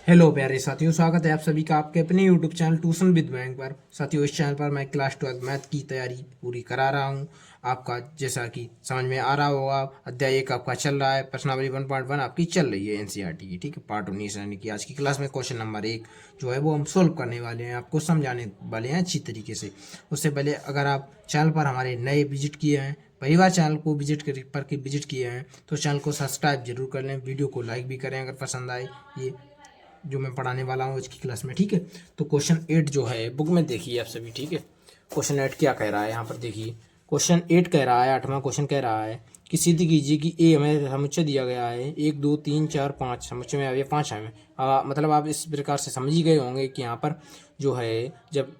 Hello प्यारे साथियों, स्वागत है आप सभी का आपके अपने YouTube channel tuition with bank पर। साथियों, इस चैनल पर मैं क्लास 12 मैथ की तैयारी पूरी करा रहा हूं। आपका जैसा कि समझ में आ रहा होगा, अध्याय 1 आपका चल रहा है, प्रश्नावली 1.1 आपकी चल रही है एनसीईआरटी की। ठीक है, पार्ट 19 यानी कि आज की क्लास में क्वेश्चन नंबर 1 जो है वो हम सोल्व करने वाले हैं, आपको समझाने वाले हैं अच्छी तरीके से। उससे पहले अगर आप चैनल पर हमारे नए विजिट किए हैं, पहली बार चैनल को विजिट किए हैं तो चैनल को सब्सक्राइब जरूर कर लें, वीडियो को लाइक भी करें अगर पसंद आए ये जो मैं पढ़ाने वाला हूँ आज की क्लास में। ठीक है, तो क्वेश्चन 8 जो है बुक में देखिए आप सभी। ठीक है, क्वेश्चन 8 क्या कह रहा है यहाँ पर देखिए। क्वेश्चन 8 कह रहा है, 8वां क्वेश्चन कह रहा है कि सिद्ध कीजिए कि ए हमें समुच्चय दिया गया है 1 2 3 4 5, समुच्चय में अब ये 5 है। मतलब आप इस प्रकार से समझ ही गए होंगे कि यहाँ पर जो है जब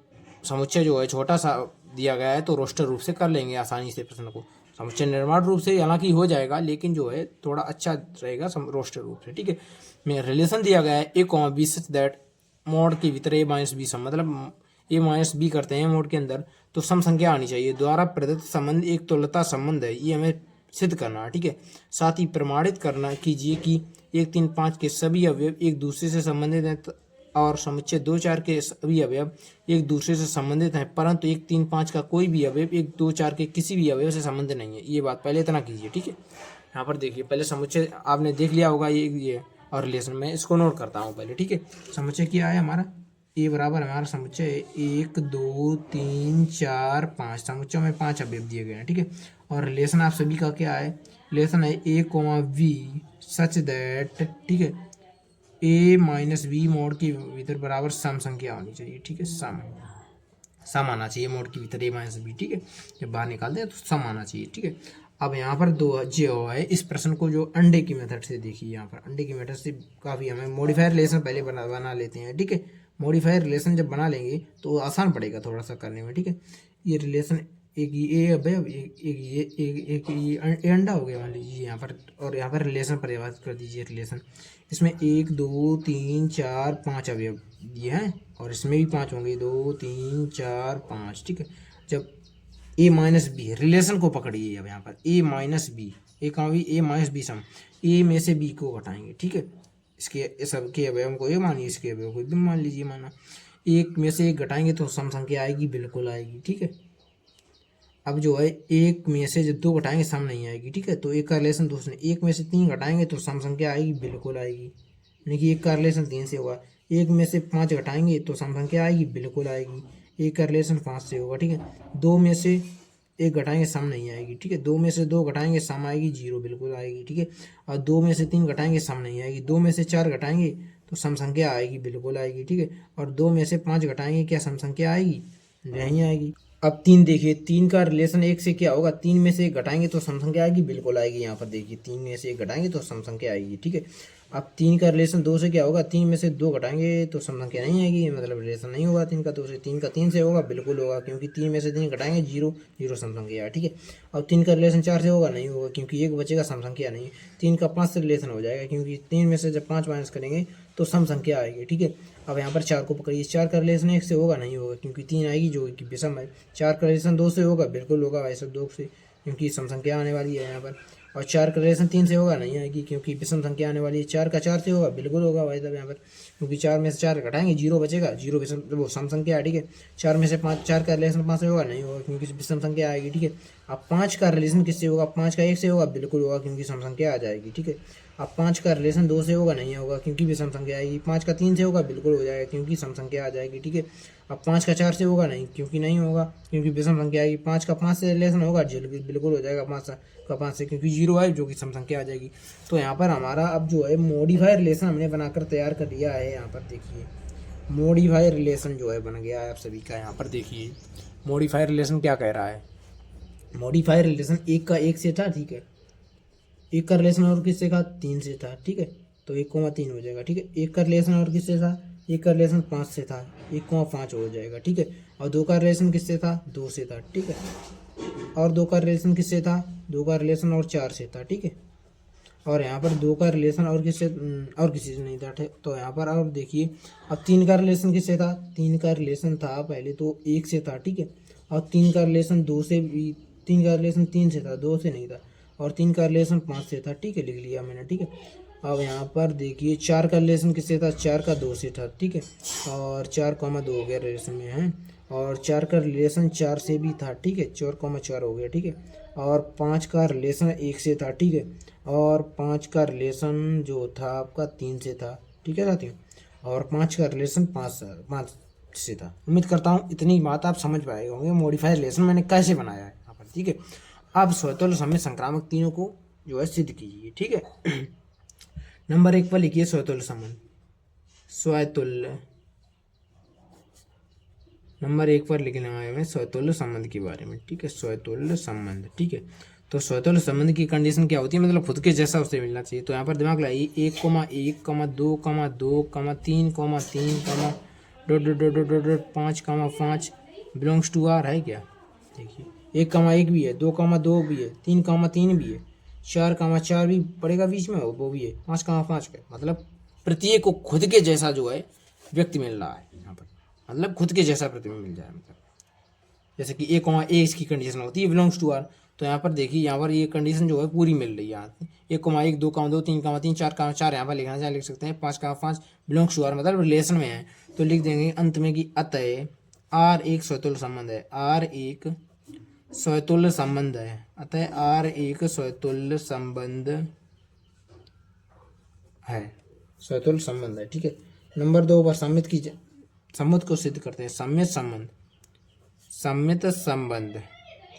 समुच्चय जो है छोटा सा दिया गया है तो रोस्टर रूप से कर लेंगे आसानी से प्रश्न को। समुच्चय निर्माण रूप से हालांकि हो जाएगा, लेकिन जो है थोड़ा अच्छा रहेगा रोस्टर रूप से। ठीक है, में रिलेशन दिया गया है A comma B such that mod के भीतर ए माइनस बी सम, मतलब ए माइनस बी करते हैं मोड के अंदर तो सम संख्या आनी चाहिए। द्वारा प्रदत्त संबंध एक तुल्यता संबंध है, ये हमें सिद्ध करना है। ठीक है, साथ ही प्रमाणित करना कीजिए कि 1 3 5 के सभी अवयव एक दूसरे से संबंधित हैं और समुच्चय 2 4 के सभी अवयव एक दूसरे से संबंधित हैं, परंतु 1 3 5 का कोई भी अवयव 1 2 4 के किसी भी अवयव से संबंधित नहीं है। ये बात पहले इतना कीजिए। ठीक है, यहाँ पर देखिए पहले समुच्चय आपने देख लिया होगा ये और रिलेशन में इसको नोट करता हूँ पहले। ठीक है, समुच्चय क्या है हमारा, ए बराबर हमारा समुच्चय 1 2 3 4 5, समुच्चय में 5 अवयव दिए गए हैं। ठीक है, और रिलेशन आप सभी का क्या है, रिलेशन है A comma we such that, ठीक है, ए माइनस बी मोड के भीतर बराबर सम संख्या होनी चाहिए। ठीक है, सम आना चाहिए मोड के भीतर ए माइनस बी। ठीक है, जब बाहर निकालते हैं तो सम आना चाहिए। ठीक है, अब यहाँ पर दो जो है इस प्रश्न को जो अंडे की मेथड से देखिए, यहाँ पर अंडे की मेथड से काफ़ी हमें मॉडिफायर रिलेशन पहले बना लेते हैं। ठीक है, मॉडिफायर रिलेशन जब बना लेंगे तो आसान पड़ेगा थोड़ा सा करने में। ठीक है, ये रिलेशन एक ये अवयव एक ये अंडा हो गया मान लीजिए यहाँ पर, और यहाँ पर रिलेशन परिभाषित कर दीजिए। रिलेशन इसमें 1 2 3 4 5 अवयव दिए हैं और इसमें भी 5 होंगे, 2 3 4 5। ठीक है, जब ए माइनस बी रिलेशन को पकड़िए, अब यहाँ पर ए माइनस बी, ए कहाँ भी ए माइनस बी सम, ए में से बी को घटाएंगे। ठीक है, इसके सब के अवयव को ए मानिए, इसके अवयव को बी मान लीजिए। माना एक में से एक घटाएंगे तो सम संख्या आएगी, बिल्कुल आएगी। ठीक है, अब जो है एक में से जब 2 घटाएंगे सम नहीं आएगी। ठीक है, तो एक का रिलेशन दूसरे, एक में से 3 घटाएंगे तो सम संख्या आएगी, बिल्कुल आएगी। यानी कि एक का रिलेशन 3 से होगा, एक में से 5 घटाएंगे तो सम संख्या आएगी, बिल्कुल आएगी। एक का रिलेशन 5 से होगा। ठीक है, 2 में से 1 घटाएंगे सम नहीं आएगी। ठीक है, 2 में से 2 घटाएंगे सम आएगी, 0 बिल्कुल आएगी। ठीक है, और 2 में से 3 घटाएंगे सम नहीं आएगी। 2 में से 4 घटाएंगे तो सम संख्या आएगी, बिल्कुल आएगी। ठीक है, और 2 में से 5 घटाएंगे क्या सम संख्या आएगी, नहीं आएगी। अब 3 देखिए, 3 का रिलेशन 1 से क्या होगा, 3 में से 1 घटाएंगे तो सम संख्या आएगी, बिल्कुल आएगी। यहाँ पर देखिए 3 में से 1 घटाएंगे तो सम संख्या आएगी। ठीक है, अब 3 का रिलेशन 2 से क्या होगा, 3 में से 2 घटाएंगे तो सम संख्या नहीं आएगी, मतलब रिलेशन नहीं होगा 3 का 2 से। 3 का 3 से होगा, बिल्कुल होगा, क्योंकि 3 में से 3 घटाएंगे 0 0 सम संख्या है। ठीक है, अब 3 का रिलेशन 4 से होगा, नहीं होगा, क्योंकि 1 बचेगा, सम संख्या नहीं। 3 का 5 से रिलेशन हो जाएगा, क्योंकि 3 में से जब 5 माइनस करेंगे तो सम संख्या आएगी। ठीक है, अब यहाँ पर 4 को पकड़िए, 4 का रिलेशन 1 से होगा, नहीं होगा, क्योंकि 3 आएगी जो कि विषम है। 4 का रिलेशन 2 से होगा, बिल्कुल होगा भाई सब 2 से, क्योंकि सम संख्या आने वाली है यहाँ पर। और 4 का रिलेशन 3 से होगा, नहीं आएगी, क्योंकि विषम संख्या आने वाली है। 4 का 4 से होगा, बिल्कुल होगा भाई साहब यहाँ पर, क्योंकि 4 में से 4 घटाएंगे 0 बचेगा, 0 विषम वो सम संख्या है। ठीक है, 4 में से 5, 4 का रिलेशन 5 से होगा, नहीं होगा, क्योंकि विषम संख्या आएगी। ठीक है, अब 5 का रिलेशन किससे होगा, 5 का 1 से होगा, बिल्कुल होगा, क्योंकि सम संख्या आ जाएगी। ठीक है, अब 5 का रिलेशन 2 से होगा, नहीं होगा, क्योंकि विषम संख्या आएगी। 5 का 3 से होगा, बिल्कुल हो जाएगा, क्योंकि सम संख्या आ जाएगी। ठीक है, अब 5 का 4 से होगा, नहीं, क्योंकि नहीं होगा, क्योंकि विषम संख्या आएगी। 5 का 5 से रिलेशन होगा, बिल्कुल हो जाएगा 5 का 5 से, क्योंकि 0 है जो कि सम संख्या आ जाएगी। तो यहाँ पर हमारा अब जो है मॉडिफायर रिलेशन हमने बनाकर तैयार कर लिया है। यहाँ पर देखिए मॉडिफायर रिलेशन जो है बन गया है आप सभी का। यहाँ पर देखिए मॉडिफायर रिलेशन क्या कह रहा है, मॉडिफायर रिलेशन 1 का 1 से था। ठीक है, 1 का रिलेशन और किससे था, 3 से था। ठीक है, तो 1,3 हो जाएगा। ठीक है, 1 का रिलेशन और किससे था, 1 का रिलेशन 5 से था, 1,5 हो जाएगा। ठीक है, और 2 का रिलेशन किससे था, 2 से था। ठीक है, और 2 का रिलेशन किससे था, 2 का रिलेशन और 4 से था। ठीक है, और यहाँ पर 2 का रिलेशन और किससे और किसी से नहीं था। तो यहाँ पर और देखिए अब 3 का रिलेशन किससे था, 3 का रिलेशन था पहले तो 1 से था। ठीक है, और 3 का रिलेशन 2 से भी, 3 का रिलेशन 3 से था, 2 से नहीं था, और 3 का रिलेशन 5 से था। ठीक है, लिख लिया मैंने। ठीक है, अब यहाँ पर देखिए 4 का रिलेशन किससे था, 4 का 2 से था, ठीक है। और 4,2 हो गया रिलेशन में है, और 4 का रिलेशन 4 से भी था, ठीक है, 4,4 हो गया, ठीक है। और 5 का रिलेशन 1 से था, ठीक है। और 5 का रिलेशन जो था आपका 3 से था, ठीक है साथियों। और 5 का रिलेशन 5 से था। उम्मीद करता हूँ इतनी बात आप समझ पाए होंगे मॉडिफाई रिलेशन मैंने कैसे बनाया है यहाँ पर, ठीक है। अब स्वतुल्य समय संक्रामक तीनों को जो है सिद्ध कीजिए, ठीक है। नंबर 1 पर लिखिए स्वतुल्य संबंध, स्वतुल्य। नंबर 1 पर लिखना है हमें स्वतुल्य संबंध के बारे में, ठीक है, स्वतुल्य संबंध, ठीक है। तो स्वतुल्य संबंध की कंडीशन क्या होती है, मतलब खुद के जैसा उसे मिलना चाहिए। तो यहाँ पर दिमाग लगाइए, 1,1,2,2,3,3, 5,5 बिलोंग्स टू आर है क्या, देखिए 1,1 भी है, 2,2 भी है, 3,3 भी है, 4,4 भी पड़ेगा बीच में, वो भी है, 5,5 का, मतलब प्रत्येक को खुद के जैसा जो है व्यक्ति मिल रहा है यहाँ पर, मतलब खुद के जैसा प्रतिबिंब मिल जाए, मतलब जैसे कि ए इसकी कंडीशन होती है बिलोंग्स टू आर। तो यहाँ पर देखिए, यहाँ पर ये कंडीशन जो है पूरी मिल रही है यहाँ 1,1, 2,2, 3,3, 4,4 यहाँ पर लिखना चाहे लिख सकते हैं, 5,5 बिलोंग्स टू आर मतलब रिलेशन में है। तो लिख देंगे अंत में कि अतः आर एक स्वतुल्य संबंध है, आर एक स्वतुल्य संबंध है, अतः आर एक स्वतुल्य संबंध है, स्वतुल्य संबंध है, ठीक है। नंबर 2 पर सम्मित को सिद्ध करते हैं, सम्मित संबंध, सम्मित संबंध,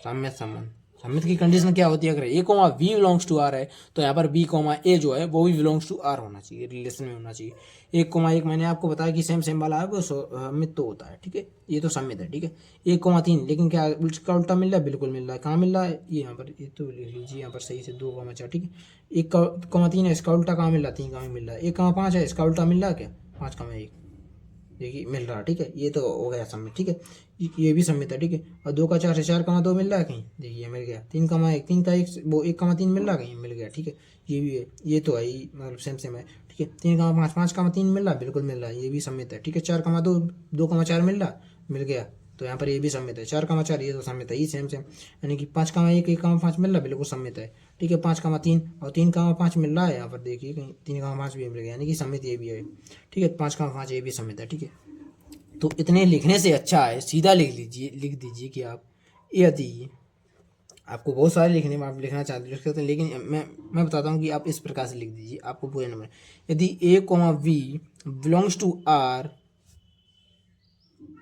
सम्मित संबंध। सम्मित की कंडीशन क्या होती है, अगर A comma V belongs to R है तो यहाँ पर बी कोमा ए जो है वो भी बिलोंग्स टू आर होना चाहिए, रिलेशन में होना चाहिए। 1,1 मैंने आपको बताया कि सेम वाला है वो सम्मित तो होता है, ठीक है, ये तो सम्मित है, ठीक है। 1,3 लेकिन क्या उसका उल्टा मिल रहा है, बिल्कुल मिल रहा है, कहाँ मिल रहा है, ये यहाँ पर, ये तो लिख लीजिए यहाँ पर सही से 2,4, ठीक है। 1,3 है, इसका उल्टा कहाँ मिल रहा है, 3 कहाँ मिल रहा है, 1,5 है, इसका उल्टा मिल रहा है क्या, 5,1, देखिए मिल रहा है, ठीक है, ये तो हो गया सम्मित, ठीक है, ये भी सम्मित है, ठीक है। और 2,4 से 4,2 मिल रहा है कहीं, देखिए मिल गया, 3,1, 3 वो 1,3 मिल रहा है कहीं, मिल गया, ठीक है, ये भी है, ये तो है ही, मतलब सेम है, ठीक है। 3,5, 5,3 मिल रहा है, बिल्कुल मिल रहा है, ये भी सम्मित है, ठीक है। 4,2, 2,4 मिल रहा, मिल गया, तो यहाँ पर ये भी सम्मित है, 4,4 ये तो सम्मित है, ये सेम यानी कि 5,1, 1,5 मिल रहा, बिल्कुल सम्मित है, ठीक है। 5,3 और 3,5 मिल रहा है, यहाँ पर देखिए कहीं 3,5 भी मिल गया, यानी कि सम्मित ये भी है, ठीक है। 5,5 ये भी सम्मित है, ठीक है। तो इतने लिखने से अच्छा है सीधा लिख दीजिए कि आप, यदि आपको बहुत सारे लिखने में आप लिखना चाहते लिख सकते हैं, लेकिन मैं बताता हूँ कि आप इस प्रकार से लिख दीजिए, आपको पूरे नंबर, यदि A comma V belongs to R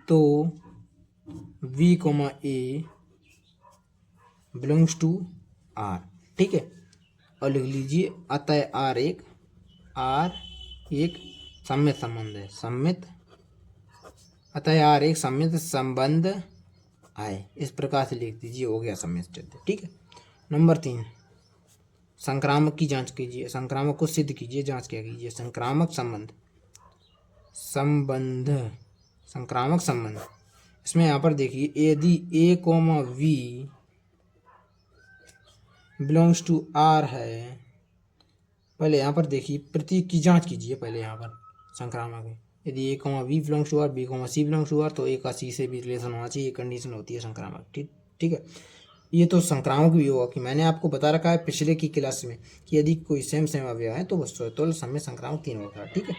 तो V comma A belongs to R, ठीक है। और लिख लीजिए अतः आर एक सम्मित संबंध है, सम्मित, अतः आर एक सम्मित संबंध है, इस प्रकार से लिख दीजिए, हो गया सम्मित, ठीक है। नंबर 3 संक्रामक की जांच कीजिए, संक्रामक को सिद्ध कीजिए, जांच क्या कीजिए, संक्रामक संबंध, संक्रामक संबंध। इसमें यहाँ पर देखिए, यदि A comma V belongs to R है, पहले यहाँ पर देखिए प्रतीक की जांच कीजिए, पहले यहाँ पर संक्रामक में, यदि A comma V belongs to R, B comma C belongs to R, तो ए का सी से भी रिलेशन होना चाहिए, कंडीशन होती है संक्रामक, ठीक है। ये तो संक्रामक भी होगा कि मैंने आपको बता रखा है पिछले की क्लास में कि यदि कोई सेम अवयव है तो स्वतुल्य समय संक्रामक 3 होगा, ठीक है।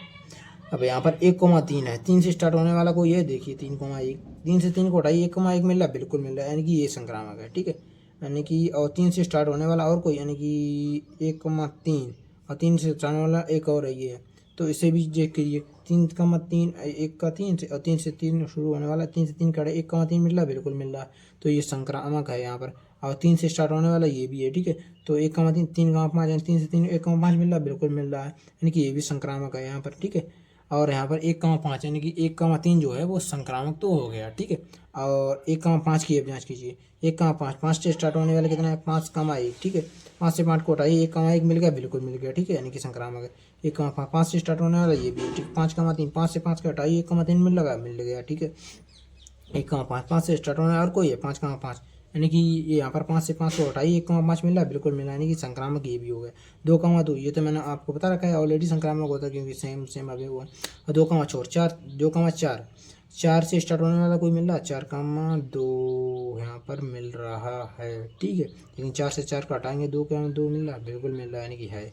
अब यहाँ पर 1,3 है, 3 से स्टार्ट होने वाला कोई है, देखिए 3,1, 3 से 3 को हटाइए, 1,1 मिल रहा है, बिल्कुल मिल रहा है, यानी कि ये संक्रामक है, ठीक है। यानी कि और 3 से स्टार्ट होने वाला और कोई, यानी कि 1,3 और 3 से स्टार्ट होने वाला एक और है, ये है, तो इसे भी चेक कीजिए, 3,3, 1,3 से और 3 से 3 शुरू होने वाला, 3 से 3 कटे 1,3 मिल रहा है, बिल्कुल मिल रहा है, तो ये संक्रामक है यहाँ पर। और 3 से स्टार्ट होने वाला ये भी है, ठीक है। तो 1,3, 3,5 यानी 3 से 3 1,5 मिल रहा है, बिल्कुल मिल रहा है, यानी कि ये भी संक्रामक है यहाँ पर, ठीक है। और यहाँ पर 1,5 यानी कि 1,3 जो है वो संक्रामक तो हो गया, ठीक है। और 1,5 की अब जाँच कीजिए, 1,5, 5 से स्टार्ट होने वाला कितना है, 5,1, ठीक है। 5 से 5 को हटाइए, 1,1 मिल गया, बिल्कुल मिल गया, ठीक है, यानी कि संक्रामक है। 1,5, 5 से स्टार्ट होने वाला ये भी है, ठीक। 5,3, 5 से 5 को हटाइए, 1,3 मिल गया, ठीक है। 1,5, 5 से स्टार्ट होने और कोई है 5,5, यानी कि ये यहाँ पर 5 से 5 को हटाइए, 1,5 मिल रहा है, बिल्कुल मिला, यानी कि संक्रामक ये भी हो गया। 2,2 ये तो मैंने आपको बता रखा है ऑलरेडी संक्रामक होता है, क्योंकि सेम अभी हुआ है। और 2,4 4 से स्टार्ट होने वाला कोई मिल रहा है, 4,2 यहाँ पर मिल रहा है, ठीक है। लेकिन 4 से 4 को हटाएंगे, 2,2 मिल रहा है, बिल्कुल मिल रहा है, यानी कि है।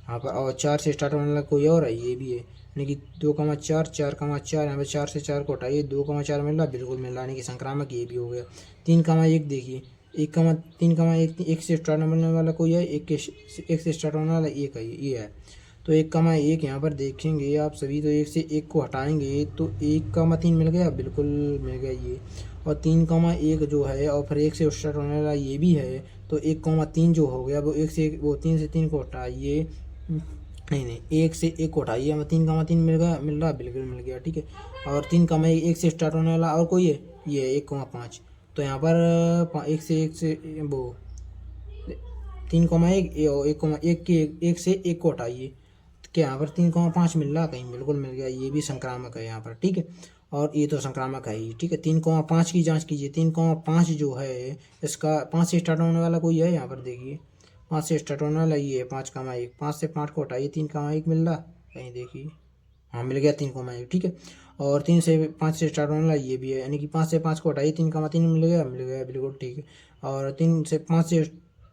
यहाँ पर, और 4 से स्टार्ट होने वाला कोई और है, ये भी है, यानी कि 2,4, 4,4, यहाँ पर 4 से 4 को हटाइए, 2,4 मिल रहा, बिल्कुल मिल रहा, यानी कि संक्रामक ये भी हो गया। 3,1 देखिए, 3,1, 1 से स्टार्ट होने वाला कोई है, 1 से स्टार्ट होने वाला एक है, ये है। तो 1,1 यहाँ पर देखेंगे आप सभी, तो 1 से 1 को हटाएंगे तो 1,3 मिल गया, बिल्कुल मिल गया ये। और 3,1 जो है, और फिर 1 से स्टार्ट होने वाला ये भी है, तो 1,3 जो हो गया, वो 3 से 3 को हटाइए, नहीं नहीं, 1 से 1 को हटाइए, हमें 3,3 मिल गया, मिल रहा, बिल्कुल मिल गया, ठीक है। और 3,1, 1 से स्टार्ट होने वाला और कोई है, ये 1,5। तो यहाँ पर 1 से वो 3,1, 1,1 के 1 से 1 को हटाइए, क्या यहाँ पर 3,5 मिल रहा कहीं, बिल्कुल मिल गया, ये भी संक्रामक है यहाँ पर, ठीक है। और ये तो संक्रामक है ही, ठीक है। 3,5 की जांच कीजिए, 3,5 जो है, इसका 5 से स्टार्ट होने वाला कोई है, यहाँ पर देखिए 5 से स्टार्ट होने वाला ये है, 5,1, 5 से 5 को हटाइए, 3,1 मिल रहा कहीं देखिए, हाँ मिल गया 3,1, ठीक है। और 3 से 5 से स्टार्ट होने वाला ये भी है, यानी कि 5 से 5 को हटाइए, 3,3 मिल गया, बिल्कुल ठीक है। और 3 से 5 से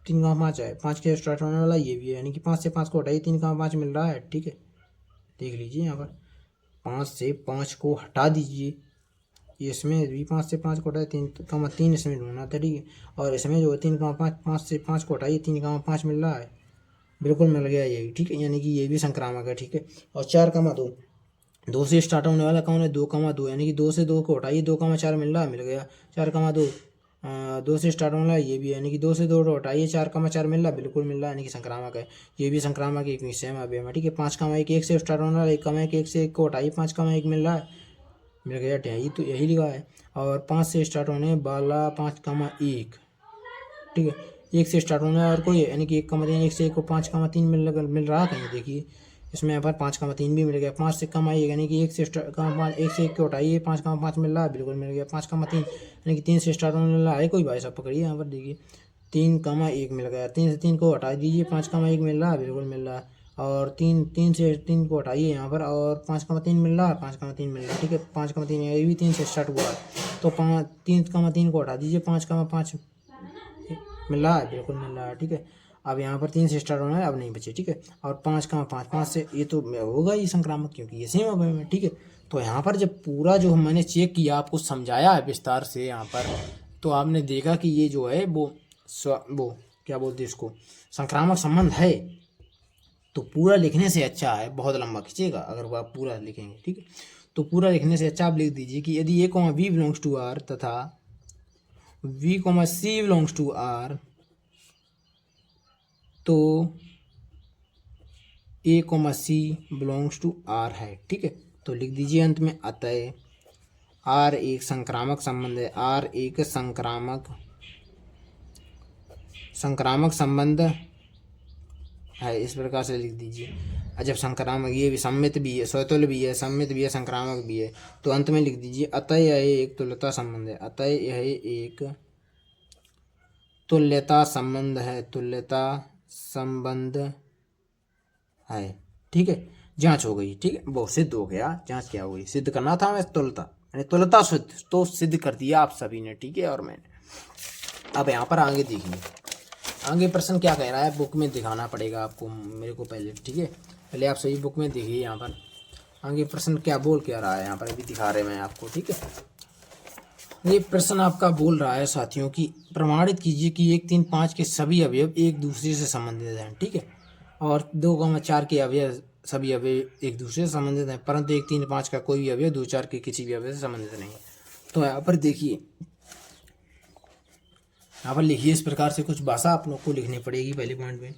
3,5 है, 5 के स्टार्ट होने वाला ये भी है, यानी कि 5 से 5 को हटाइए, 3,5 मिल रहा है, ठीक है। देख लीजिए यहाँ पर 5 से 5 को हटा दीजिए, इसमें भी 5 से 5 को हटाए, 3,3 इसमें ढूंढना था, ठीक है। और इसमें जो है 3,5, 5 से 5 को हटाइए, 3,5 मिल रहा है, बिल्कुल मिल गया यही, ठीक है, यानी कि ये भी संक्रामक है, ठीक है। और 4,2, 2 से स्टार्ट होने वाला कौन है, 2,2, यानी कि 2 से 2 को हटाइए, 2,4 मिल रहा, मिल गया। 4,2, 2 से स्टार्ट होने वाला ये भी है, यानी कि 2 से 2 को हटाइए, 4,4 मिल रहा, बिल्कुल मिल रहा, यानी कि संक्रामक है, ये भी संक्रामक एक सेम अवयव है, ठीक है। 5,1, 1 से स्टार्ट होने वाला, 1,1 से 1 को हटाइए, 5,1 मिल रहा है, मिल गया, यही तो यही लिखा है। और 5 से स्टार्ट होने वाला 5,1, ठीक है, 1 से स्टार्ट होने वाला और कोई है, यानी कि 1,3, 1 से 1 को 5,3 मिल रहा कहीं देखिए, इसमें यहाँ पर 5,3 भी मिल गया। 5 से कम आइएगा, यानी कि 1 से 1 से 1 को हटाइए, 5,5 मिल रहा है, बिल्कुल मिल गया। 5,3, यानी कि 3 से स्टार्ट होने वाला है कोई, भाई साहब पकड़िए, यहाँ पर देखिए 3,1 मिल गया। 3 से 3 को हटा दीजिए, 5,1 मिल रहा है, बिल्कुल मिल रहा है। और 3 से 3 को हटाइए यहाँ पर, और 5,3 मिल रहा है, 5,3 मिल रहा है, ठीक है। 5,3, ये भी 3 से स्टार्ट हुआ है, तो 3,3 को हटा दीजिए, 5,5 मिल रहा है, बिल्कुल मिल रहा है, ठीक है। अब यहाँ पर 3 से स्टार्ट होना है, अब नहीं बचे, ठीक है। और 5,5, 5 से ये तो होगा ही संक्रामक, क्योंकि ये सेम अवयव है, ठीक है। तो यहाँ पर जब पूरा जो मैंने चेक किया, आपको समझाया है विस्तार से यहाँ पर, तो आपने देखा कि ये जो है वो क्या बोलते हैं इसको, संक्रामक संबंध है। तो पूरा लिखने से अच्छा है, बहुत लंबा खींचेगा अगर वो आप पूरा लिखेंगे, ठीक है। तो पूरा लिखने से अच्छा आप लिख दीजिए कि यदि A comma B belongs to R तथा V comma C belongs to R, तो A comma C belongs to R है, ठीक है। तो लिख दीजिए अंत में, अतः आर एक संक्रामक संबंध है, आर एक संक्रामक संबंध है, इस प्रकार से लिख दीजिए। जब संक्रामक, ये भी सम्मित भी है, स्वतुल्य भी है, सम्मित भी है, संक्रामक भी है, तो अंत में लिख दीजिए अतः यह एक तुल्यता संबंध है, अतः यह एक तुल्यता संबंध है, तुल्यता संबंध है, ठीक है। जांच हो गई, ठीक है, वो सिद्ध हो गया, जांच क्या हो गई, सिद्ध करना था हमें तुल्यता, यानी तुल्यता सिद्ध, तो सिद्ध कर दिया आप सभी ने, ठीक है। और मैंने अब यहाँ पर आगे देखिए, आगे प्रश्न क्या कह रहा है, बुक में दिखाना पड़ेगा आपको मेरे को पहले, ठीक है। पहले आप सही बुक में देखिए, यहाँ पर आगे प्रश्न क्या बोल क्या रहा है, यहाँ पर अभी दिखा रहे मैं आपको, ठीक है। ये प्रश्न आपका बोल रहा है साथियों की, प्रमाणित कीजिए कि 1, 3, 5 के सभी अवयव एक दूसरे से संबंधित हैं, ठीक है। और 2,4 के अवयव, सभी अवयव एक दूसरे से संबंधित हैं, परंतु 1, 3, 5 का कोई भी अवयव 2, 4 के किसी भी अवयव से संबंधित नहीं है। तो यहाँ पर देखिए, यहाँ पर लिखिए इस प्रकार से, कुछ भाषा आप लोग को लिखनी पड़ेगी पहले पॉइंट में।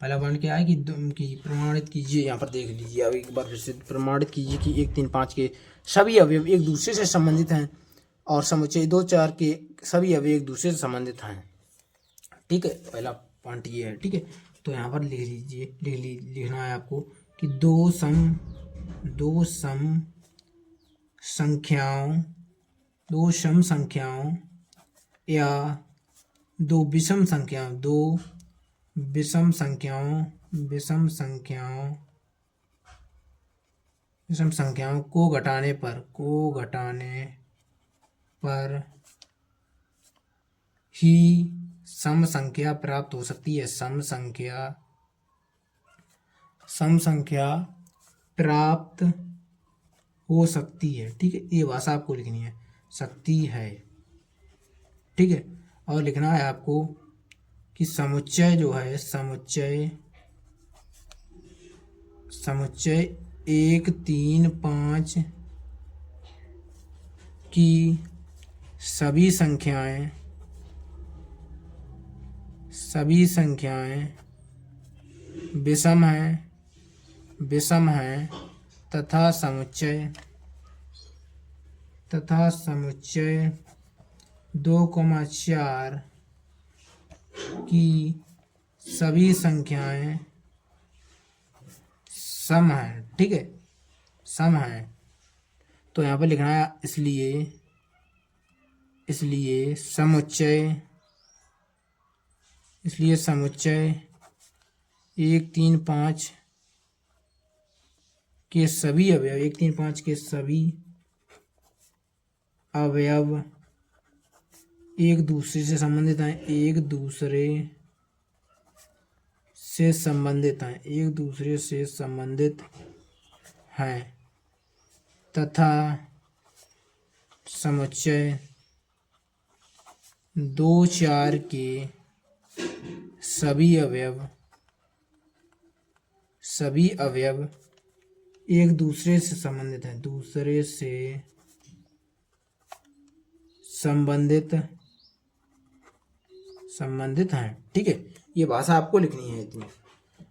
पहला पॉइंट क्या है कि प्रमाणित कीजिए, यहाँ पर देख लीजिए अब एक बार फिर से, प्रमाणित कीजिए कि 1, 3, 5 के सभी अवयव एक दूसरे से संबंधित हैं, और समुच्चय 2, 4 के सभी अवयव एक दूसरे से संबंधित हैं, ठीक है। पहला पॉइंट ये है, ठीक है। तो यहाँ पर लिख लीजिए, लिखना है आपको कि दो सम संख्याओं, दो सम संख्याओं या दो विषम संख्याओं, विषम संख्याओं को घटाने पर ही सम संख्या प्राप्त हो सकती है, सम संख्या सम संख्या प्राप्त हो सकती है। ठीक है, ये भाषा आपको लिखनी है, सकती है। ठीक है, और लिखना है आपको कि समुच्चय जो है, समुच्चय 1, 3, 5 की सभी संख्याएं विषम हैं तथा समुच्चय 2, 4 की सभी संख्याएं सम है। ठीक है, सम है। तो यहाँ पर लिखना है इसलिए समुच्चय 1, 3, 5 के सभी अवयव 1, 3, 5 के सभी अवयव एक दूसरे से संबंधित हैं तथा समुच्चय 2, 4 के सभी अवयव एक दूसरे से संबंधित हैं। ठीक है, ये भाषा आपको लिखनी है इतनी।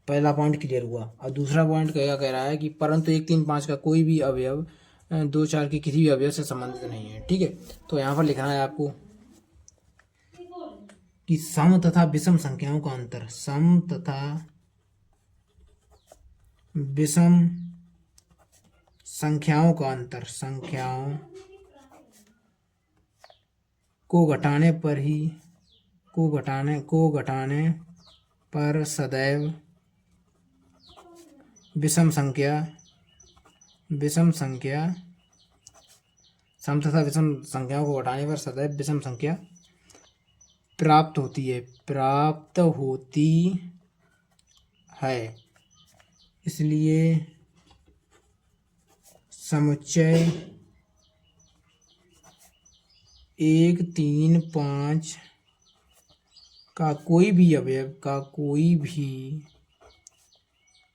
पहला पॉइंट क्लियर हुआ। और दूसरा पॉइंट क्या कह रहा है कि परंतु 1, 3, 5 का कोई भी अवयव 2, 4 के किसी भी अवयव से संबंधित नहीं है। ठीक है, तो यहाँ पर लिखना है आपको कि सम तथा विषम संख्याओं का अंतर, सम तथा विषम संख्याओं का अंतर, संख्याओं को घटाने पर सदैव विषम संख्या सम तथा विषम संख्याओं को घटाने पर सदैव विषम संख्या प्राप्त होती है। इसलिए समुच्चय 1, 3, 5 का कोई भी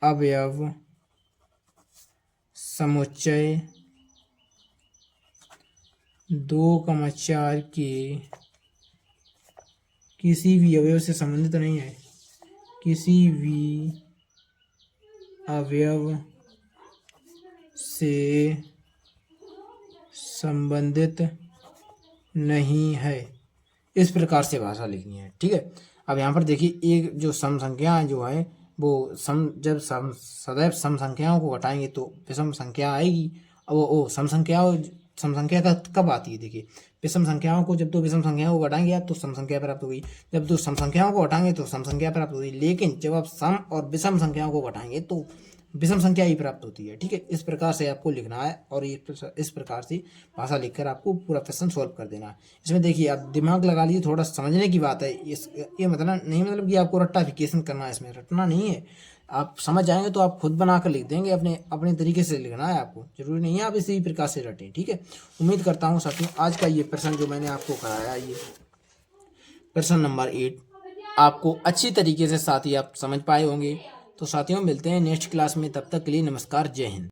अवयव समुच्चय 2, 4 के किसी भी अवयव से संबंधित नहीं है, किसी भी अवयव से संबंधित नहीं है। इस प्रकार से भाषा लिखनी है। ठीक है, अब यहाँ पर देखिए, एक जो सम संख्या जो है वो जब सदैव सम संख्याओं को घटाएंगे तो विषम संख्या आएगी। अब वो सम संख्या का कब आती है? देखिए, विषम संख्याओं को जब दो विषम संख्याओं को घटाएंगे आप तो सम संख्या प्राप्त होगी, जब दो सम संख्याओं को घटाएंगे तो सम संख्या प्राप्त होगी। लेकिन जब आप सम और विषम संख्याओं को घटाएंगे तो विषम संख्या ही प्राप्त होती है। ठीक है, इस प्रकार से आपको लिखना है और इस प्रकार से भाषा लिखकर आपको पूरा क्वेश्चन सॉल्व कर देना है। इसमें देखिए, आप दिमाग लगा लीजिए, थोड़ा समझने की बात है। ये मतलब कि आपको रट्टाफिकेशन करना है, इसमें रटना नहीं है। आप समझ जाएंगे तो आप खुद बनाकर लिख देंगे, अपने तरीके से लिखना है आपको, जरूरी नहीं है आप इसी प्रकार से रटें। ठीक है, उम्मीद करता हूँ साथियों आज का ये प्रश्न जो मैंने आपको कराया, ये प्रश्न नंबर 8 आपको अच्छी तरीके से साथी आप समझ पाए होंगे। तो साथियों, मिलते हैं नेक्स्ट क्लास में, तब तक के लिए नमस्कार, जय हिंद।